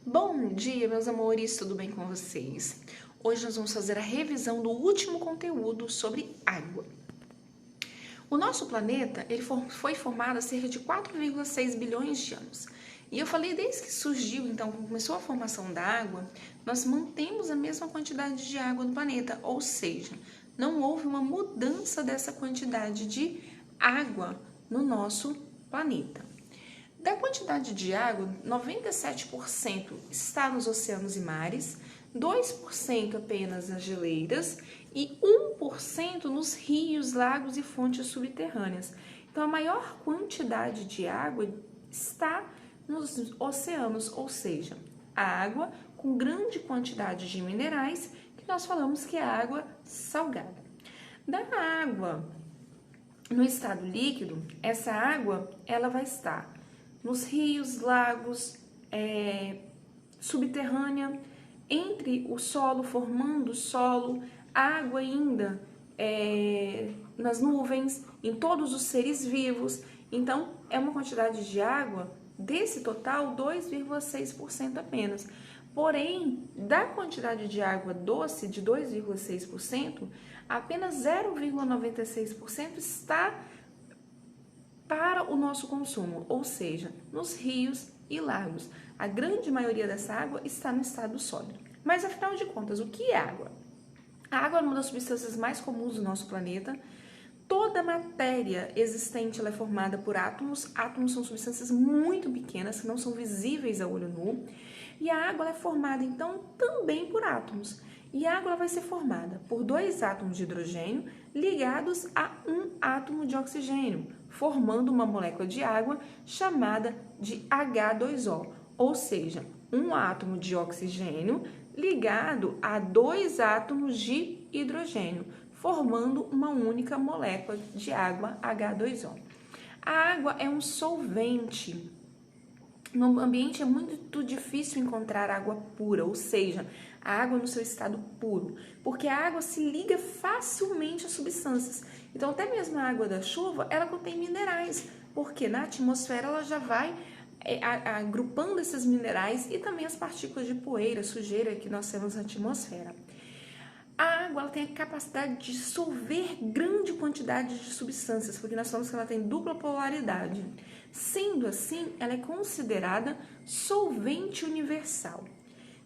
Bom dia, meus amores, tudo bem com vocês? Hoje nós vamos fazer a revisão do último conteúdo sobre água. O nosso planeta foi formado há cerca de 4,6 bilhões de anos. E eu falei desde que surgiu, então, quando começou a formação da água, nós mantemos a mesma quantidade de água no planeta, ou seja, não houve uma mudança dessa quantidade de água no nosso planeta. Da quantidade de água, 97% está nos oceanos e mares, 2% apenas nas geleiras e 1% nos rios, lagos e fontes subterrâneas. Então, a maior quantidade de água está nos oceanos, ou seja, a água com grande quantidade de minerais, que nós falamos que é água salgada. Da água no estado líquido, essa água ela vai estar nos rios, lagos, subterrânea, entre o solo, formando o solo, água ainda nas nuvens, em todos os seres vivos. Então, é uma quantidade de água, desse total, 2,6% apenas. Porém, da quantidade de água doce de 2,6%, apenas 0,96% está para o nosso consumo, ou seja, nos rios e lagos. A grande maioria dessa água está no estado sólido. Mas afinal de contas, o que é água? A água é uma das substâncias mais comuns do nosso planeta. Toda matéria existente ela é formada por átomos. Átomos são substâncias muito pequenas que não são visíveis a olho nu. E a água é formada, então, também por átomos. E a água vai ser formada por 2 átomos de hidrogênio ligados a um átomo de oxigênio, formando uma molécula de água chamada de H2O, ou seja, um átomo de oxigênio ligado a 2 átomos de hidrogênio, formando uma única molécula de água H2O. A água é um solvente. No ambiente é muito difícil encontrar água pura, ou seja, a água no seu estado puro, porque a água se liga facilmente a substâncias. Então, até mesmo a água da chuva, ela contém minerais, porque na atmosfera ela já vai agrupando esses minerais e também as partículas de poeira, sujeira que nós temos na atmosfera. A água ela tem a capacidade de dissolver grande quantidade de substâncias, porque nós falamos que ela tem dupla polaridade. Sendo assim, ela é considerada solvente universal.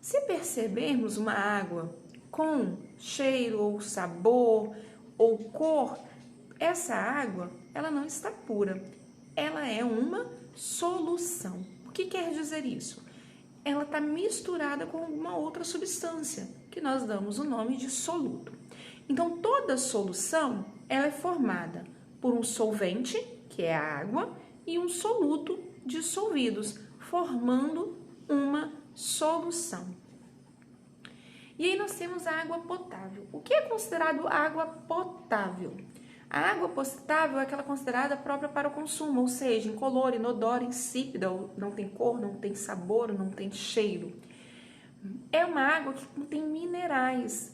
Se percebermos uma água com cheiro ou sabor ou cor, essa água ela não está pura, ela é uma solução. O que quer dizer isso? Ela está misturada com alguma outra substância, que nós damos o nome de soluto. Então, toda solução ela é formada por um solvente, que é a água, e um soluto dissolvidos, formando uma solução. E aí nós temos a água potável. O que é considerado água potável? A água potável é aquela considerada própria para o consumo, ou seja, incolor, inodora, insípida, não tem cor, não tem sabor, não tem cheiro. É uma água que contém minerais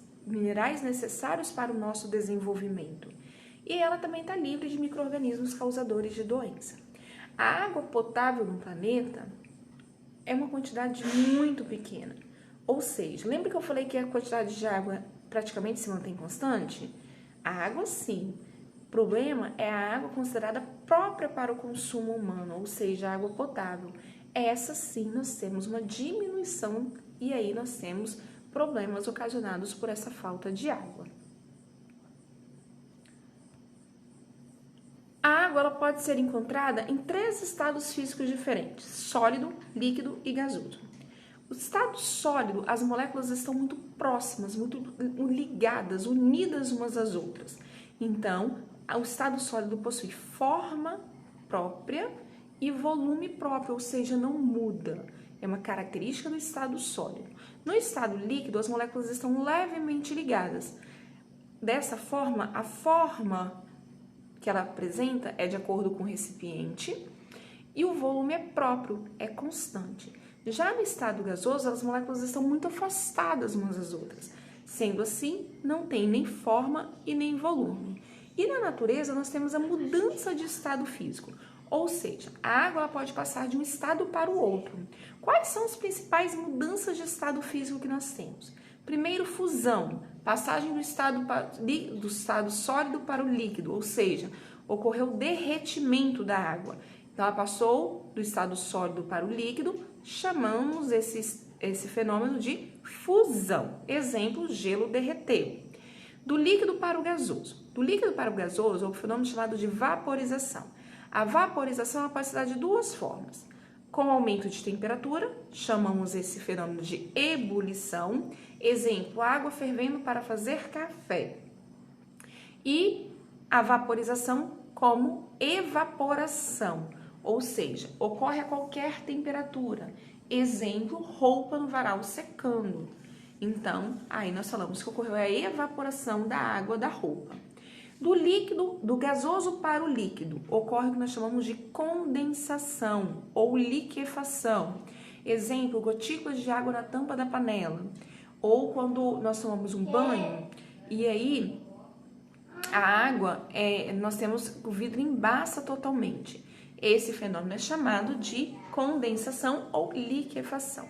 necessários para o nosso desenvolvimento. E ela também está livre de micro-organismos causadores de doença. A água potável no planeta é uma quantidade muito pequena. Ou seja, lembra que eu falei que a quantidade de água praticamente se mantém constante? A água sim. O problema é a água considerada própria para o consumo humano, ou seja, a água potável. Essa sim nós temos uma diminuição e aí nós temos problemas ocasionados por essa falta de água. A água ela pode ser encontrada em 3 estados físicos diferentes: sólido, líquido e gasoso. O estado sólido, as moléculas estão muito próximas, muito ligadas, unidas umas às outras. Então, o estado sólido possui forma própria e volume próprio, ou seja, não muda. É uma característica do estado sólido. No estado líquido, as moléculas estão levemente ligadas. Dessa forma, a forma que ela apresenta é de acordo com o recipiente e o volume é próprio, é constante. Já no estado gasoso, as moléculas estão muito afastadas umas das outras. Sendo assim, não tem nem forma e nem volume. E na natureza, nós temos a mudança de estado físico. Ou seja, a água ela pode passar de um estado para o outro. Quais são as principais mudanças de estado físico que nós temos? Primeiro, fusão, passagem do estado sólido para o líquido, ou seja, ocorreu derretimento da água. Então, ela passou do estado sólido para o líquido, chamamos esse fenômeno de fusão. Exemplo, gelo derreteu. Do líquido para o gasoso. Do líquido para o gasoso, é um fenômeno chamado de vaporização. A vaporização pode se dar de duas formas. Com aumento de temperatura, chamamos esse fenômeno de ebulição. Exemplo, água fervendo para fazer café. E a vaporização como evaporação, ou seja, ocorre a qualquer temperatura. Exemplo, roupa no varal secando. Então, aí nós falamos que ocorreu a evaporação da água da roupa. Do gasoso para o líquido, ocorre o que nós chamamos de condensação ou liquefação. Exemplo, gotículas de água na tampa da panela. Ou quando nós tomamos um banho e aí a água, nós temos o vidro embaça totalmente. Esse fenômeno é chamado de condensação ou liquefação.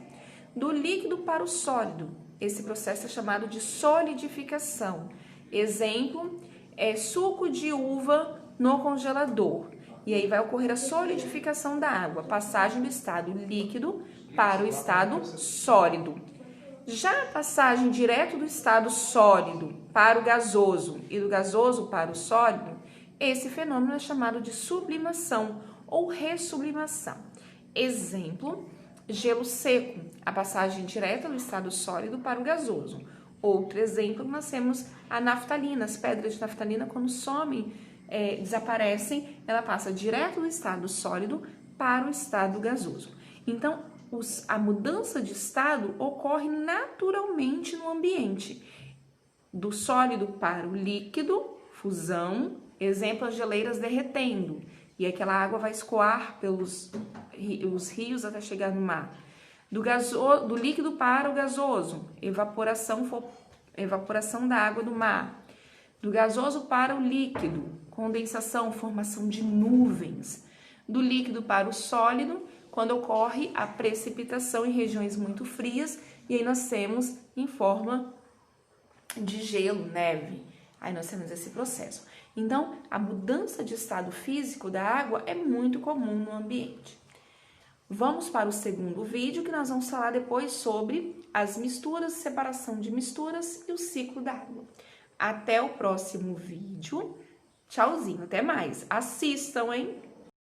Do líquido para o sólido, esse processo é chamado de solidificação. Exemplo, suco de uva no congelador. E aí vai ocorrer a solidificação da água, passagem do estado líquido para o estado sólido. Já a passagem direto do estado sólido para o gasoso e do gasoso para o sólido, esse fenômeno é chamado de sublimação ou ressublimação. Exemplo, gelo seco, a passagem direta do estado sólido para o gasoso. Outro exemplo, nós temos a naftalina, as pedras de naftalina, quando somem, desaparecem, ela passa direto do estado sólido para o estado gasoso. Então, a mudança de estado ocorre naturalmente no ambiente. Do sólido para o líquido, fusão, exemplo, as geleiras derretendo, e aquela água vai escoar pelos os rios até chegar no mar. Do líquido para o gasoso, evaporação da água do mar. Do gasoso para o líquido, condensação, formação de nuvens. Do líquido para o sólido, quando ocorre a precipitação em regiões muito frias, e aí nós temos em forma de gelo, neve. Aí nós temos esse processo. Então, a mudança de estado físico da água é muito comum no ambiente. Vamos para o segundo vídeo, que nós vamos falar depois sobre as misturas, separação de misturas e o ciclo da água. Até o próximo vídeo. Tchauzinho, até mais. Assistam, hein?